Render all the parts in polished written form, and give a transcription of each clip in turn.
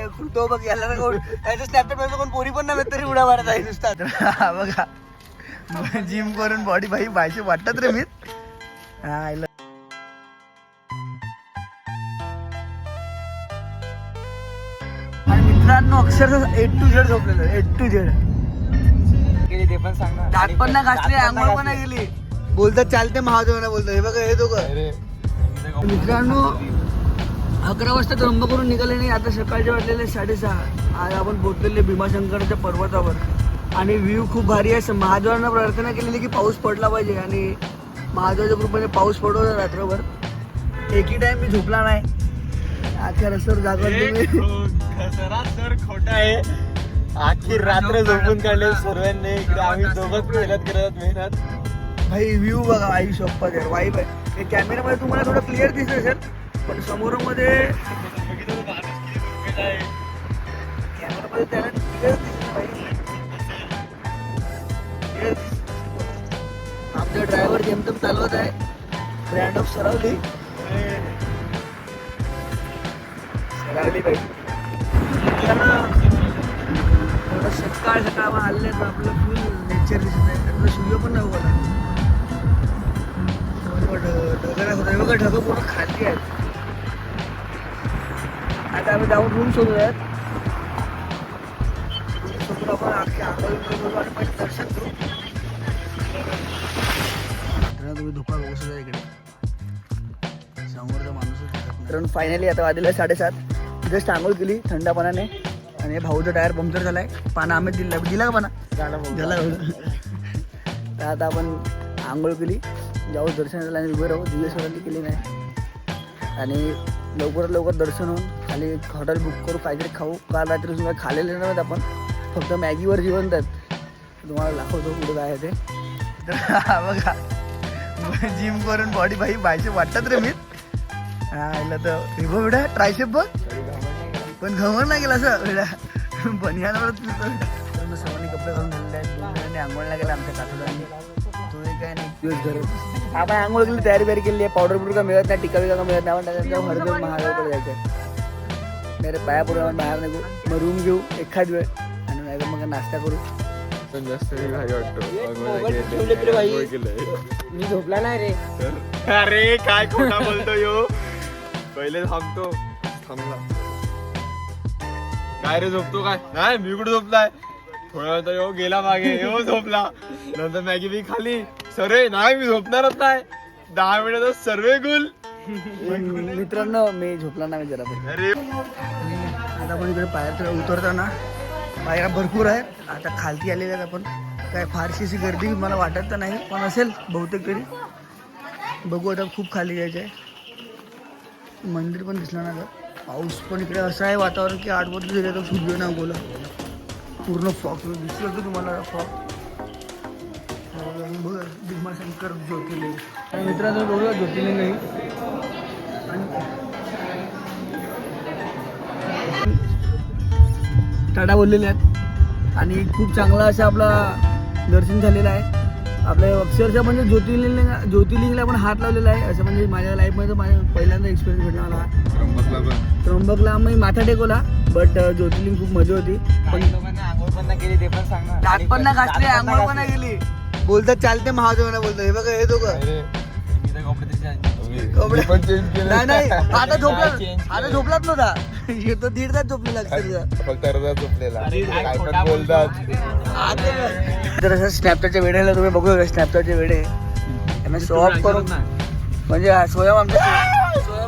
हे खुलतो बघ याला ना कोण याचं स्नॅपचॅट मध्ये कोण पोरी पण नाही तरी उड्या मारत आहे नुसता बघा जिम करून बॉडी भाई बायचे वाटतात रे मी आणि मित्रांनो अक्षरशः A to Z झोपलेलं A to Z ते पण सांग ना. दात पण नाही घासले आंघोळ पण नाही गेली बोलतात चालते महादेवाला बोलतो हे बघा हे दोघं मित्रांनो 11 वाजता त्रंब करून निघाले नाही आता सकाळचे वाजलेले 6:30 आज आपण पोहोचलेले भीमाशंकरच्या पर्वतावर आणि व्ह्यू खूप भारी आहे महादेवांना प्रार्थना केलेली की पाऊस पडला पाहिजे आणि महादेवाच्या कृपेने पाऊस पडवला रात्रभर एकही टाइम मी झोपला नाही अख्ख्या रस्त्यावर जागा सर खोटा आहे आखी रात्र झोपून काढले सर्वांनी इकडे आम्ही दोघंच मेहनत करत मेहनत भाई व्ह्यू बघा आई शप्पथ यार वाईब आहे हे कॅमेऱ्यामध्ये तुम्हाला थोडं क्लिअर दिसत असेल पण समोरमध्ये कॅमेरामध्ये त्याला क्लिअर दिसत पाहिजे आमचा ड्रायव्हर जेमतेम चालवत आहे ब्रँड ऑफ सरावली पाहिजे सकाळ सकाळ हल्ले तर आपलं फुल नेचर दिसत आहे त्यातलं सूर्य पण नाही उगवला ढगाला होता बघा ढगं पूर्ण खाली आहेत आता आम्ही जाऊन रूम शोधूयात आपण अख्खे आंघोळ आणि पण दर्शन करू तुम्ही धुका बसत आहे इकडे समोरचा माणूस कारण फायनली आता वाजले 7:30 जस्ट आंघोळ केली थंडपणाने आणि भाऊचा टायर पंक्चर झालाय पाना आम्ही दिला का पाना झाला तर आता आपण आंघोळ केली जाऊ दर्शनाला आणि उभे राहू दिवसभरांनी केली नाही आणि लवकरात लवकर दर्शन होऊन खाली हॉटेल बुक करू काहीतरी खाऊ काल रात्री तुम्ही खाल्लेले नाहीत आपण फक्त मॅगीवर जिवंत आहेत तुम्हाला दाखवतो कुठं काय आहे ते बघा जिम करून बॉडी भाई बायचे वाटतात रे मी हा तर रिबो बेटा ट्रायशेप बघ पण घमर नाही गेला असं बनियानावर सर्वांनी कपडे घालून झालेले आहेत आंघोळला गेला आमच्या काठोडांनी तो काय नाही दिवस घर आपण आंघोळ केली तयारी केली आहे पावडर बिवडर का मिळत नाही टिका बिका का मिळत नाही आपण हरदर महादेवाकडे जायचं आहे मेरे पाया पुढे आपण बाहेर निघू मग रूम घेऊ एखाद वेळ आणि नाही मग नाश्ता करू पण जास्त वाटतो मी झोपला नाही रे अरे काय खोटा बोलतो यो पहिले थांबतो थांबला काय रे झोपतो काय नाही मी कुठे झोपलाय थोड्या वेळ यो गेला मागे यो झोपला नंतर मॅगी बी खाली सरे नाही मी झोपणारच नाही 10 मिनिटात सर्वे गुल मित्रांनो मी झोपला नाही जरा अरे आता आपण इकडे पायऱ्या उतरताना पायऱ्या भरपूर आहेत आता खालती आलेल्या आहेत आपण काय फारशी अशी गर्दी मला वाटत तर नाही पण असेल बहुतेक तरी बघू आता खूप खाली जायचं आहे मंदिर पण दिसलं ना पाऊस पण इकडे असं आहे वातावरण की 8 वाजता गेले तर सूर्य ना बोला पूर्ण फॉग दिसलं होतं तुम्हाला फॉग बघा भीमाशंकर ज्योतिर्लिंग आणि मित्रांनो बघूया ज्योतिर्लिंग नाही टाटा बोललेले आहेत आणि खूप चांगला असं आपला दर्शन झालेलं आहे आपल्या अक्षरशः म्हणजे ज्योतिर्लिंगला पण हात लावलेला आहे असं म्हणजे माझ्या लाईफमध्ये माझ्या पहिल्यांदा एक्सपिरियन्स भेटला मला त्र्यंबकला मी माथा टेकवला बट ज्योतिर्लिंग खूप मजा होती पण आंघोळ पण नाही केली ते पण सांग ना दात पण नाही घासले आंघोळ पण नाही गेली बोलतात चालते महादेवाला बोलतो हे बघा हे दोघं कपडे पण चेंज केले नाही आता झोपलाच नव्हता येतो 1.5 तास झोपलेला फक्त अर्धा झोपलेला काय पण बोलतात जर असं स्नॅपचॅटच्या वेळेला तुम्ही बघू स्नॅपचॅटचे वेळे त्यांना शो ऑफ करून म्हणजे स्वयं आमच्या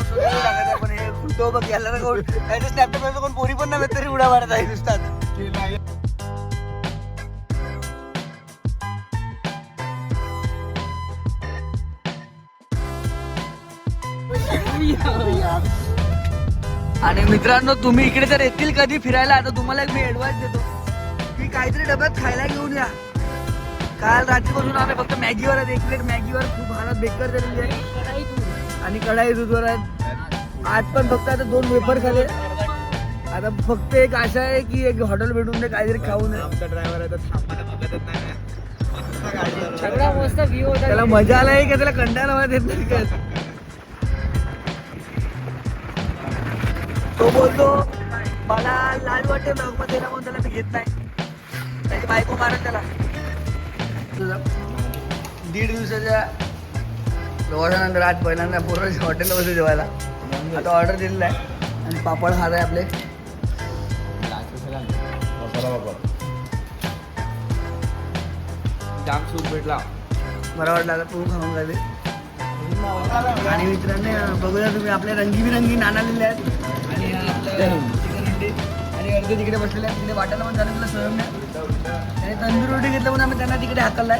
स्वयं लागायचा पण हे खुलतो बघ याला ना कोण त्याच्या स्नॅपचॅट मध्ये कोण पोरी पण नाही तरी उड्या मारत आहे नुसतात आणि मित्रांनो तुम्ही इकडे जर येतील कधी फिरायला आता तुम्हाला मी ऍडवाइस देतो की काहीतरी डब्यात खायला घेऊन या काल रात्रीपासून आम्ही फक्त मॅगीवर आहेत 1 प्लेट मॅगीवर खूप हालत बेकार झालेली आहे आणि कढाई दूधवर आहेत आज पण फक्त आता 2 वेफर खाले आता फक्त एक आशा आहे की एक हॉटेल भेटून दे काहीतरी खाऊ नये आमचा ड्रायव्हर आहे तर थांबायला बघतच नाही सगळा मस्त व्ह्यू होता त्याला मजा आलाय का त्याला कंटाळा वाटत येत नाही का तो बोलतो मला वाटते ब्लॉग मध्ये ना म्हणून त्याला मी घेत नाही. त्याची बायको मारत त्याला. तुझं 1.5 दिवसाच्या प्रवासानंतर आज पहिल्यांदा पूर्ण हॉटेलला बसू जेवायला. आता ऑर्डर दिलेला आहे आणि पापड खात आहे आपले. मसाला पापड जाम सूप भेटला. बरं वाटलं आता तू खाऊन झाले. आणि मित्रांनो बघूया तुम्ही आपल्या रंगीबिरंगी नान आलेले आहेत. आणि चिकन हंडी आणि अर्धे तिकडे बसलेले आहेत. तिकडे वाटायला पण झालं तुला स्वयं आणि तंदूर रोटी घेतलं म्हणून आम्ही त्यांना तिकडे हाकललाय.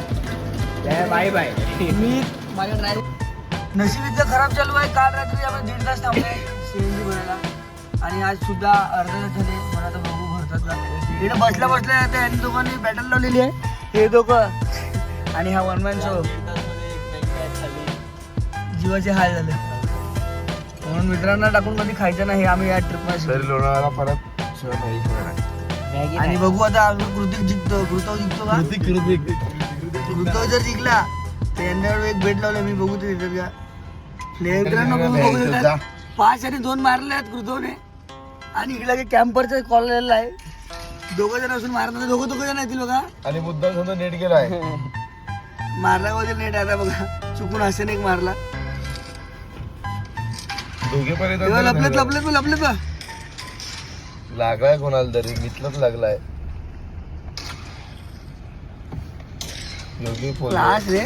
Bye bye. मी माझ्या ड्रायव्हर नशीब इतकं खराब चालू आहे. काल रात्री आम्ही 1.5 तास थांबले CNG भरायला आणि आज सुद्धा अर्धा तास झाले. मला आता बघू भरतात का. इकडे बसल्या बसल्या त्यांनी दोघांनी बॅटल लावलेली आहे. हे दोघं आणि हा वन मॅन शो. जीवाचे हाल झाले म्हणून मित्रांना टाकून कधी खायचं नाही. आम्ही या ट्रिपमध्ये तरी लोणावळ्याला परत आणि बघू आता कृतिक जिंकतो. कृतव जिंकतो का. कृतव जर जिंकला तर यांच्यावर एक बेट लावलं मी. बघू ते देतात का मित्रांनो. बघू देतात 5 आणि 2 मारले आहेत कृतवने. आणि इकडे कॅम्परचा कॉल आलेला आहे. 2 जण असून मारणार. दोघं जण येतील बघा. आणि मुद्दा समजा नेट गेलाय. मारला वगैरे नेट आता बघा. चुकून हसन एक मारला. दोघे पर्यंत लपलेत बा. लागलाय कोणाला तरी. मितलंच लागलाय. योगी क्लास रे.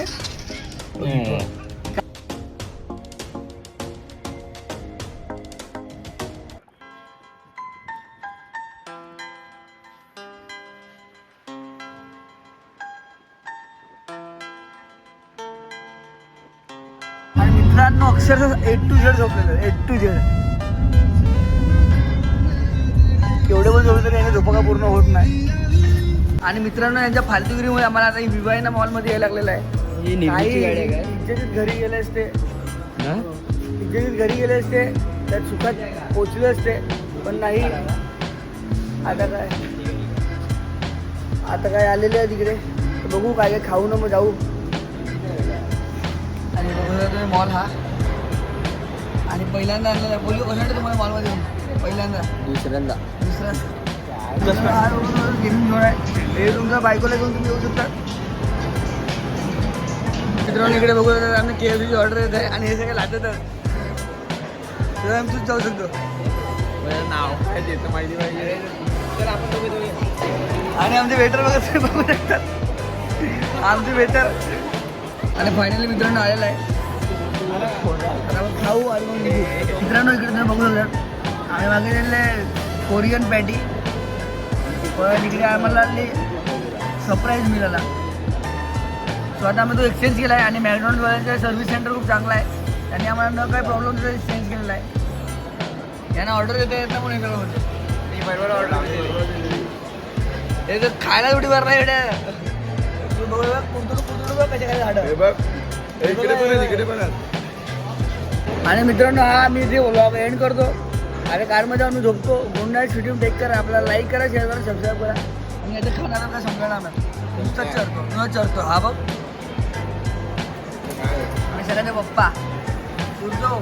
आणि मित्रांनो अक्षरशः A to Z झोपलेलं. A to Z केवढे पण झोपले तरी यांनी झोपा का पूर्ण होत नाही. आणि मित्रांनो यांच्या फालतूगिरीमुळे आम्हाला आता विवाहिना मॉलमध्ये यायला लागलेला आहे. इज्जतीत घरी गेले असते. इज्जतीत घरी गेले असते त्यात सुखात पोचले असते. पण नाही. आता काय आलेले आहे तिकडे. तर बघू काय काय खाऊ ना मग जाऊ. आणि बघूया तुम्ही मॉल हा. आणि पहिल्यांदा आणलेला आहे. बोलू कसं तुम्हाला मॉलमध्ये पहिल्यांदा दुसऱ्यांदा गेमिंग झोन आहे. हे तुमच्या बायकोला घेऊन तुम्ही येऊ शकता. मित्रांनो इकडे बघू आम्ही KFCची ऑर्डर येत आहे आणि हे सगळे लाटतात. तर आम्ही तूच जाऊ शकतो. नाव काय देतं माहिती पाहिजे. तर आपण दोघे आणि आमचे वेटर बघा बघू शकतात. आमचे वेटर. आणि फायनली मित्रांनो आलेला आहे. आपण खाऊ आणि मग निघू. मित्रांनो इकडे तुम्ही बघू शकता आम्ही मागितलेले कोरियन पॅटी. पण इकडे आम्हाला सरप्राईज मिळाला. सो आता आम्ही तो एक्सचेंज केला आहे. आणि मॅकडॉनल्डवाल्यांचं सर्व्हिस सेंटर खूप चांगला आहे. त्यांनी आम्हाला न काही प्रॉब्लेम एक्सचेंज केलेला आहे. यांना ऑर्डर देता येत म्हणून हे सगळं होतं. मी बरोबर ऑर्डर हे तर खायला थोडी बरं नाही एवढ्या. बघा कुंतुलं कशा काय झाडं. इकडे पण. आणि मित्रांनो हा मी जे व्लॉग एंड करतो. अरे कारमध्ये आम्ही झोपतो. Good night. व्हिडिओ टेक करा. आपल्याला लाईक करा, शेअर करा, सबस्क्राईब करा. आणि याचं खाण्याला काय समजणार नाही. नुसतंच चरतो हा बघ. आणि सगळ्यांचे पप्पा राहू.